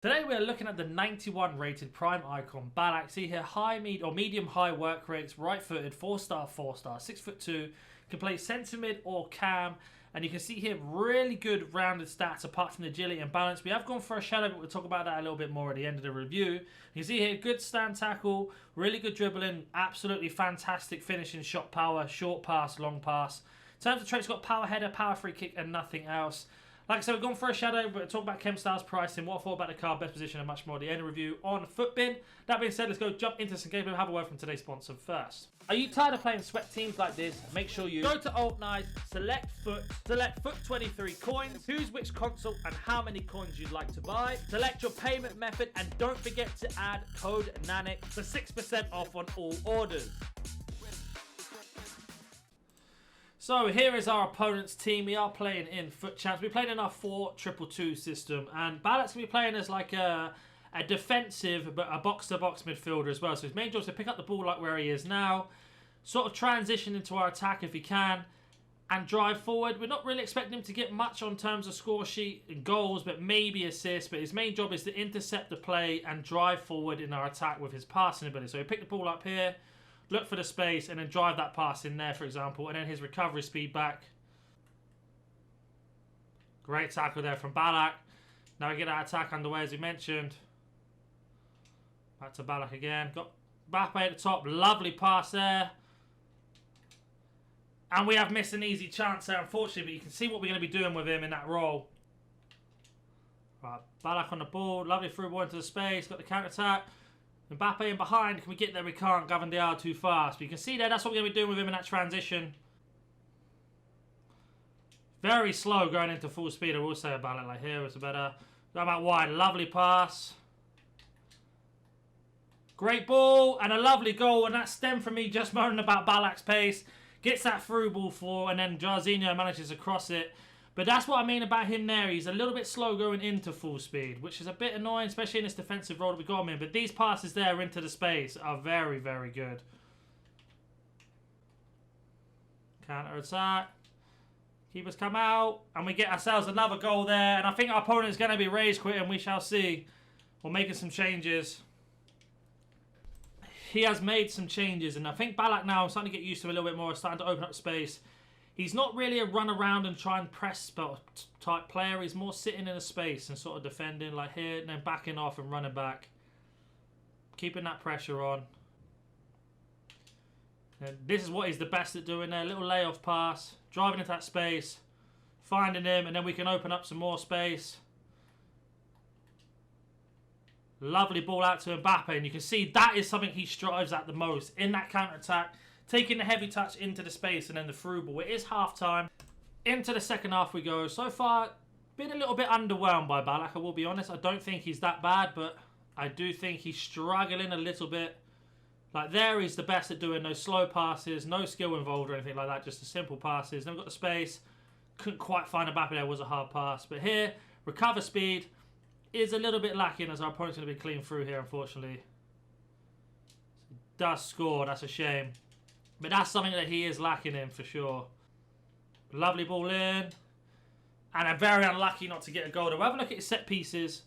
Today we are looking at the 91 rated prime icon Ballack. See here, medium high work rates, right footed, 4-star, 4-star, 6'2", can play centre mid or cam, and you can see here really good rounded stats apart from the agility and balance. We have gone for a shadow, but we'll talk about that a little bit more at the end of the review. You can see here, good stand tackle, really good dribbling, absolutely fantastic finishing, shot power, short pass, long pass. In terms of traits, got power header, power free kick, and nothing else. Like I said, we've gone for a shadow, but we'll talk about chemstyles, pricing, what I thought about the card, best position, and much more at the end of the review on Footbin. That being said, let's go jump into some gameplay. We'll have a word from today's sponsor first. Are you tired of playing sweat teams like this? Make sure you go to Alt Nice, select Foot 23 coins, choose which console and how many coins you'd like to buy, select your payment method, and don't forget to add code NANIC for 6% off on all orders. So here is our opponent's team. We are playing in Foot Champs. We're playing in our 4-2-2 system, and Ballack's going to be playing as like a defensive, but a box-to-box midfielder as well. So his main job is to pick up the ball like where he is now, sort of transition into our attack if he can, and drive forward. We're not really expecting him to get much on terms of score sheet and goals, but maybe assists. But his main job is to intercept the play and drive forward in our attack with his passing ability. So he pick the ball up here, look for the space, and then drive that pass in there, for example. And then his recovery speed back. Great tackle there from Ballack. Now we get that attack underway, as we mentioned. Back to Ballack again. Got Mbappe at the top. Lovely pass there. And we have missed an easy chance there, unfortunately. But you can see what we're going to be doing with him in that role. Right, Ballack on the ball. Lovely through ball into the space. Got the counter-attack. Mbappe in behind. Can we get there? We can't. Gavin Diar too fast. But you can see there, that's what we're going to be doing with him in that transition. Very slow going into full speed, I will say about it. Like here was better. Going out wide. Lovely pass. Great ball. And a lovely goal. And that stemmed from me just moaning about Ballack's pace. Gets that through ball for. And then Jarzinho manages to cross it. But that's what I mean about him there. He's a little bit slow going into full speed, which is a bit annoying, especially in this defensive role that we got him in. But these passes there into the space are very, very good. Counter attack. Keepers come out. And we get ourselves another goal there. And I think our opponent is going to be rage quitting. We shall see. We're making some changes. He has made some changes. And I think Ballack now is starting to get used to him a little bit more. Starting to open up space. He's not really a run around and try and press type player. He's more sitting in a space and sort of defending like here and then backing off and running back. Keeping that pressure on. And this is what he's the best at doing there. Little layoff pass. Driving into that space. Finding him, and then we can open up some more space. Lovely ball out to Mbappe, and you can see that is something he strives at the most in that counter-attack. Taking the heavy touch into the space and then the through ball. It is half-time. Into the second half we go. So far, been a little bit underwhelmed by Ballack, I will be honest. I don't think he's that bad, but I do think he's struggling a little bit. Like there, he's the best at doing those slow passes. No skill involved or anything like that. Just the simple passes. Then we've got the space. Couldn't quite find a Mbappe there. Was a hard pass. But here, recover speed is a little bit lacking as our opponent's going to be clean through here, unfortunately. Does score. That's a shame. But that's something that he is lacking in for sure. Lovely ball in. And I'm very unlucky not to get a goal. We'll have a look at his set pieces.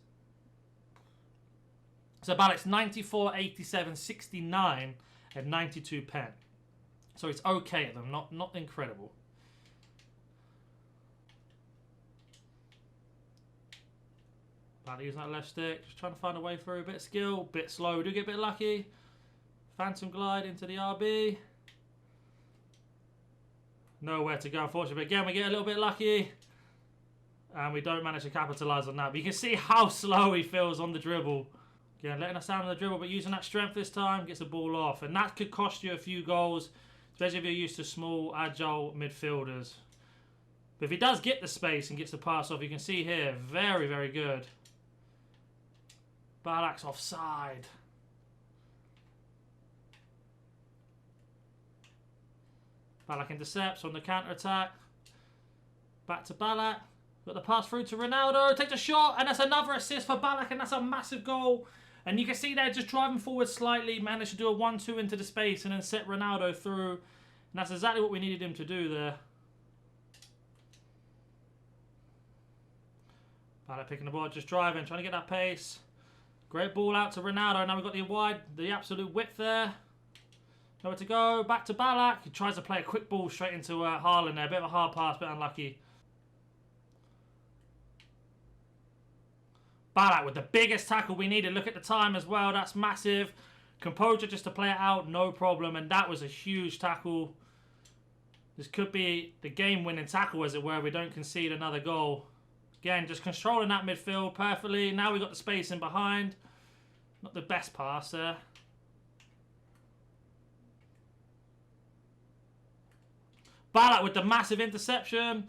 So Ballack's 94, 87, 69 and 92 pen. So it's okay at them, not incredible. Ballack using that left stick. Just trying to find a way through. A bit of skill, bit slow. We do get a bit lucky. Phantom glide into the RB. Nowhere to go, unfortunately. But again, we get a little bit lucky. And we don't manage to capitalise on that. But you can see how slow he feels on the dribble. Again, letting us down on the dribble, but using that strength this time, gets the ball off. And that could cost you a few goals, especially if you're used to small, agile midfielders. But if he does get the space and gets the pass off, you can see here, very, very good. Ballack's offside. Ballack intercepts on the counter-attack. Back to Ballack. Got the pass through to Ronaldo. Takes a shot, and that's another assist for Ballack, and that's a massive goal. And you can see there, just driving forward slightly, managed to do a 1-2 into the space, and then set Ronaldo through. And that's exactly what we needed him to do there. Ballack picking the ball, just driving, trying to get that pace. Great ball out to Ronaldo. Now we've got the wide, the absolute width there. Nowhere to go. Back to Ballack. He tries to play a quick ball straight into Haaland there. Bit of a hard pass, but unlucky. Ballack with the biggest tackle we needed. Look at the time as well. That's massive. Composure just to play it out, no problem. And that was a huge tackle. This could be the game-winning tackle, as it were. We don't concede another goal. Again, just controlling that midfield perfectly. Now we've got the space in behind. Not the best pass there. Ballack with the massive interception.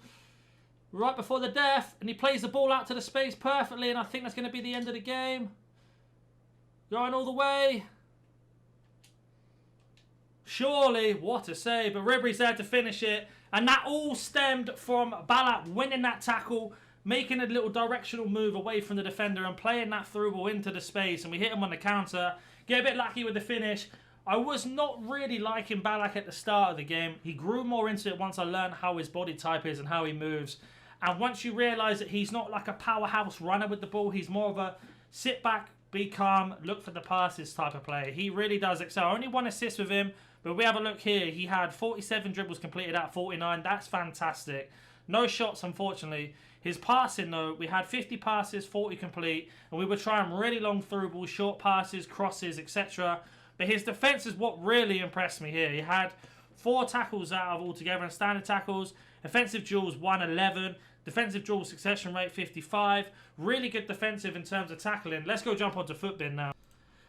Right before the death. And he plays the ball out to the space perfectly. And I think that's going to be the end of the game. Going all the way. Surely, what a save. But Ribery's there to finish it. And that all stemmed from Ballack winning that tackle, making a little directional move away from the defender and playing that through ball into the space. And we hit him on the counter. Get a bit lucky with the finish. I was not really liking Ballack at the start of the game. He grew more into it once I learned how his body type is and how he moves. And once you realise that he's not like a powerhouse runner with the ball, he's more of a sit back, be calm, look for the passes type of player. He really does excel. Only 1 assist with him. But we have a look here. He had 47 dribbles completed out of 49. That's fantastic. No shots, unfortunately. His passing, though, we had 50 passes, 40 complete. And we were trying really long through balls, short passes, crosses, etc. But his defence is what really impressed me here. He had 4 tackles out of altogether and standard tackles. Offensive duels, 111. Defensive duel succession rate, 55. Really good defensive in terms of tackling. Let's go jump onto Footbin now.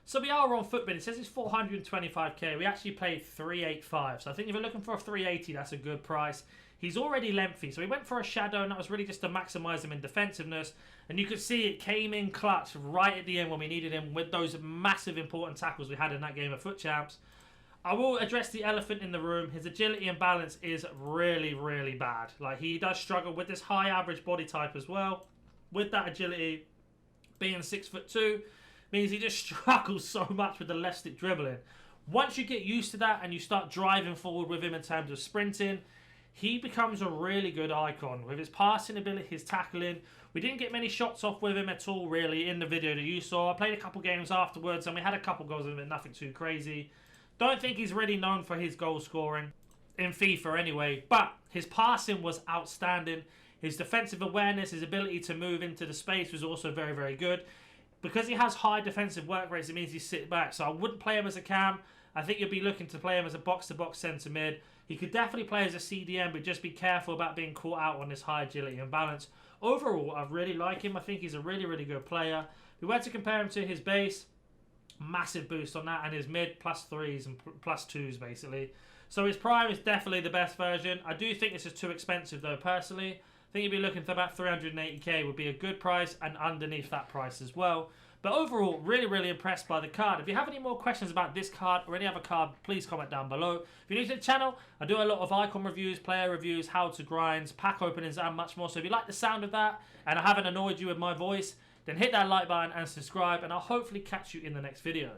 So we are on Footbin. It says it's 425k. We actually paid 385. So I think if you're looking for a 380, that's a good price. He's already lengthy. So we went for a shadow, and that was really just to maximise him in defensiveness. And you could see it came in clutch right at the end when we needed him with those massive important tackles we had in that game of Foot Champs. I will address the elephant in the room. His agility and balance is really, really bad. Like, he does struggle with this high average body type as well. With that agility, being 6'2", means he just struggles so much with the left stick dribbling. Once you get used to that and you start driving forward with him in terms of sprinting, he becomes a really good icon with his passing ability, his tackling. We didn't get many shots off with him at all, really, in the video that you saw. I played a couple games afterwards and we had a couple goals with him, nothing too crazy. Don't think he's really known for his goal scoring in FIFA anyway, but his passing was outstanding. His defensive awareness, his ability to move into the space was also very, very good. Because he has high defensive work rates, it means he's sit back. So I wouldn't play him as a cam. I think you'd be looking to play him as a box-to-box centre mid. He could definitely play as a CDM, but just be careful about being caught out on this high agility and balance. Overall, I really like him. I think he's a really, really good player. If we were to compare him to his base, massive boost on that, and his mid +3s and +2s, basically. So his prime is definitely the best version. I do think this is too expensive, though, personally. I think you'd be looking for about 380k would be a good price, and underneath that price as well. But overall, really, really impressed by the card. If you have any more questions about this card or any other card, please comment down below. If you're new to the channel, I do a lot of icon reviews, player reviews, how to grinds, pack openings, and much more. So if you like the sound of that and I haven't annoyed you with my voice, then hit that like button and subscribe, and I'll hopefully catch you in the next video.